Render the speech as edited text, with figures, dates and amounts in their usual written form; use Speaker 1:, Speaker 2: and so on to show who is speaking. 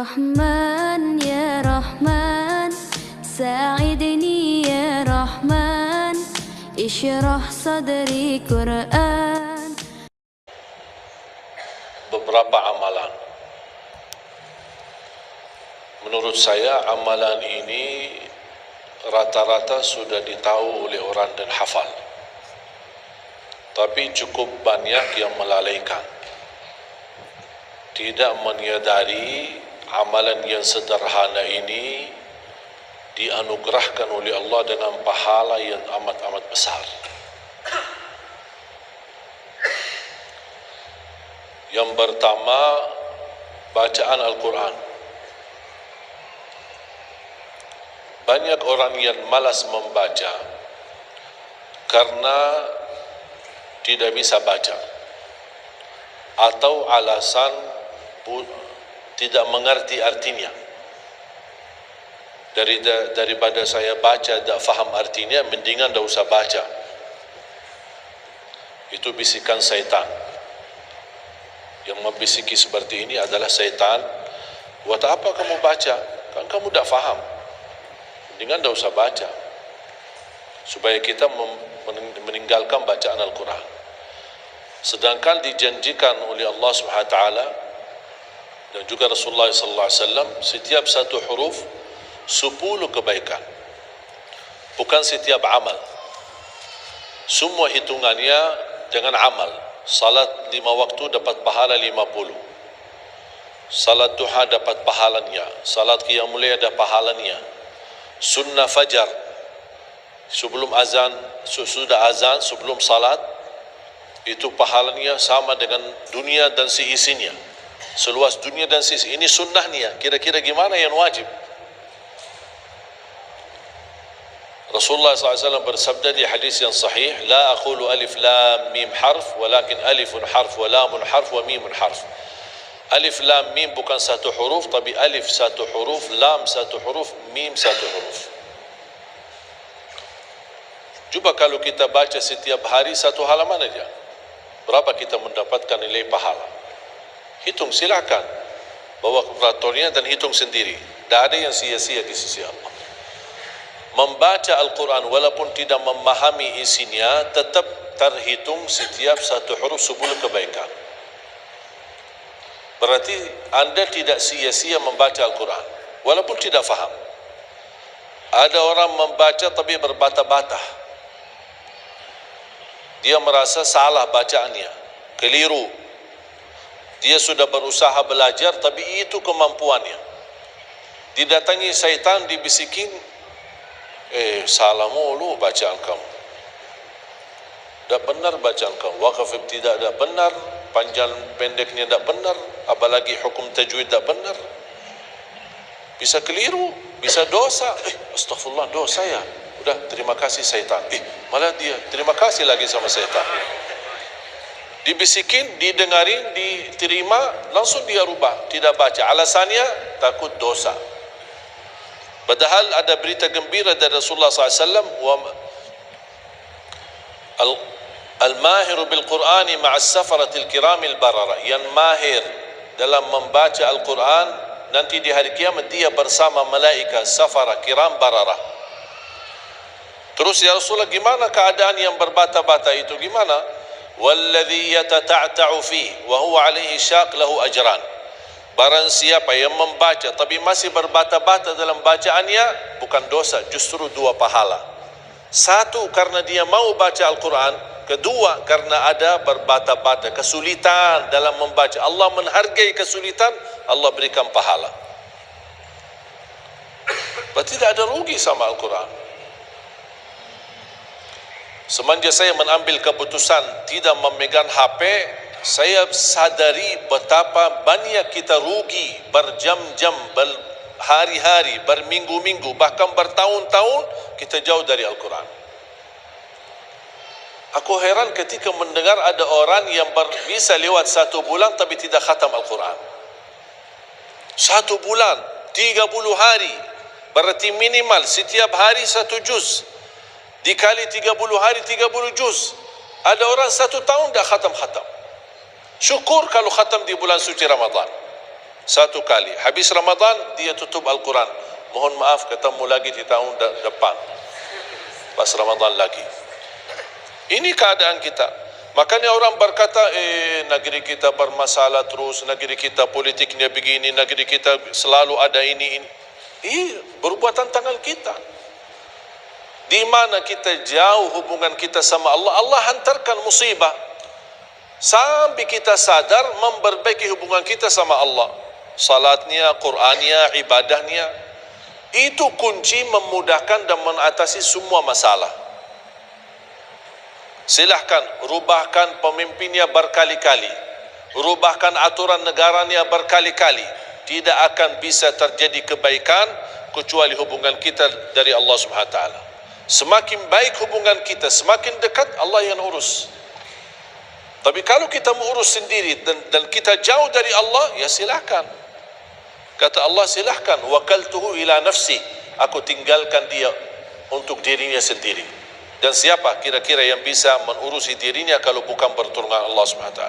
Speaker 1: رحمن يا رحمن ساعدني يا رحمن اشرح صدري قرآن.
Speaker 2: Beberapa amalan. Menurut saya amalan ini rata-rata sudah ditahu oleh orang dan hafal. Tapi cukup banyak yang melalaikan. Tidak menyadari amalan yang sederhana ini dianugerahkan oleh Allah dengan pahala yang amat-amat besar. Yang pertama, bacaan Al-Quran. Banyak orang yang malas membaca karena tidak bisa baca atau alasan tidak mengerti artinya. Daripada saya baca tak faham artinya, mendingan tak usah baca. Itu bisikan syaitan. Yang membisiki seperti ini adalah syaitan. Buat apa kamu baca? Kan kamu tak faham. Mendingan tak usah baca. Supaya kita meninggalkan bacaan Al-Quran. Sedangkan dijanjikan oleh Allah SWT dan juga Rasulullah SAW, setiap satu huruf 10 kebaikan. Bukan setiap amal. Semua hitungannya dengan amal. Salat 5 waktu dapat pahala 50. Salat duha dapat pahalanya. Salat qiyamul lail ada pahalanya. Sunnah fajar sebelum azan, sudah azan sebelum salat, itu pahalanya sama dengan dunia dan seisinya. Seluas dunia dan seisi. Ini sunnahnya. Kira-kira gimana yang wajib? Rasulullah SAW bersabda di hadis yang sahih, la aqulu alif lam mim harf, walakin alifun harf wa lamun harf wa mimun harf. Alif lam mim bukan satu huruf, tapi alif satu huruf, lam satu huruf, mim satu huruf. Cuba kalau kita baca setiap hari satu halaman aja, berapa kita mendapatkan nilai pahala? Hitung, silakan. Bawa kalkulatornya dan hitung sendiri. Tak ada yang sia-sia di sisi Allah. Membaca Al-Quran walaupun tidak memahami isinya, tetap terhitung setiap satu huruf 10 kebaikan. Berarti anda tidak sia-sia membaca Al-Quran walaupun tidak faham. Ada orang membaca tapi berbata-bata. Dia merasa salah bacaannya, keliru. Dia sudah berusaha belajar tapi itu kemampuannya. Didatangi syaitan, dibisikin, salah mulu bacaan kamu. Tak benar bacaan kamu. Wakaf ibtidak tak benar, panjang pendeknya tak benar, apalagi hukum tajwid tak benar. Bisa keliru, bisa dosa. Astagfirullah, dosa ya. Udah, terima kasih syaitan. Malah dia terima kasih lagi sama syaitan. Dibisikin, didengarin, diterima, langsung dia rubah, tidak baca. Alasannya takut dosa. Padahal ada berita gembira dari Rasulullah SAW, al-mahiru bil-Qur'ani ma'as safaratil kiramil barara. Yang mahir dalam membaca Al-Quran, nanti di hari kiamat dia bersama malaikat safara kiram barara. Terus ya Rasulullah, gimana keadaan yang berbata-bata itu? Gimana? Walladhi yatata'ta'u fihi wa huwa alaihi syaq lahu ajran. Barang siapa yang membaca tapi masih berbata-bata dalam bacaannya, bukan dosa, justru 2 pahala. 1, karena dia mau baca Al-Quran. 2, karena ada berbata-bata, kesulitan dalam membaca. Allah menghargai kesulitan, Allah berikan pahala. Berarti tidak ada rugi sama Al-Quran. Semenjak saya mengambil keputusan tidak memegang HP, saya sadari betapa banyak kita rugi berjam-jam, berhari-hari, berminggu-minggu, bahkan bertahun-tahun kita jauh dari Al-Quran. Aku heran ketika mendengar ada orang yang bisa lewat 1 bulan tapi tidak khatam Al-Quran. 1 bulan, 30 hari, berarti minimal setiap hari 1 juz. Dikali 30 hari 30 juz. Ada orang 1 tahun dah khatam-khatam. Syukur kalau khatam di bulan suci Ramadan. Satu kali. Habis Ramadan, dia tutup Al-Quran. Mohon maaf, ketemu lagi di tahun depan. Pas Ramadan lagi. Ini keadaan kita. Makanya orang berkata, negeri kita bermasalah terus, negeri kita politiknya begini, negeri kita selalu ada ini. Perbuatan tangan kita. Di mana kita jauh hubungan kita sama Allah, Allah hantarkan musibah. Sampai kita sadar memperbaiki hubungan kita sama Allah. Salatnya, Qur'annya, ibadahnya. Itu kunci memudahkan dan mengatasi semua masalah. Silahkan rubahkan pemimpinnya berkali-kali, rubahkan aturan negaranya berkali-kali, tidak akan bisa terjadi kebaikan kecuali hubungan kita dari Allah Subhanahu Wa Taala. Semakin baik hubungan kita, semakin dekat Allah yang urus. Tapi kalau kita mengurus sendiri dan kita jauh dari Allah, ya silahkan. Kata Allah, silahkan. Wakaltuhu ila nafsi, aku tinggalkan dia untuk dirinya sendiri. Dan siapa kira-kira yang bisa mengurusi dirinya kalau bukan pertolongan Allah SWT?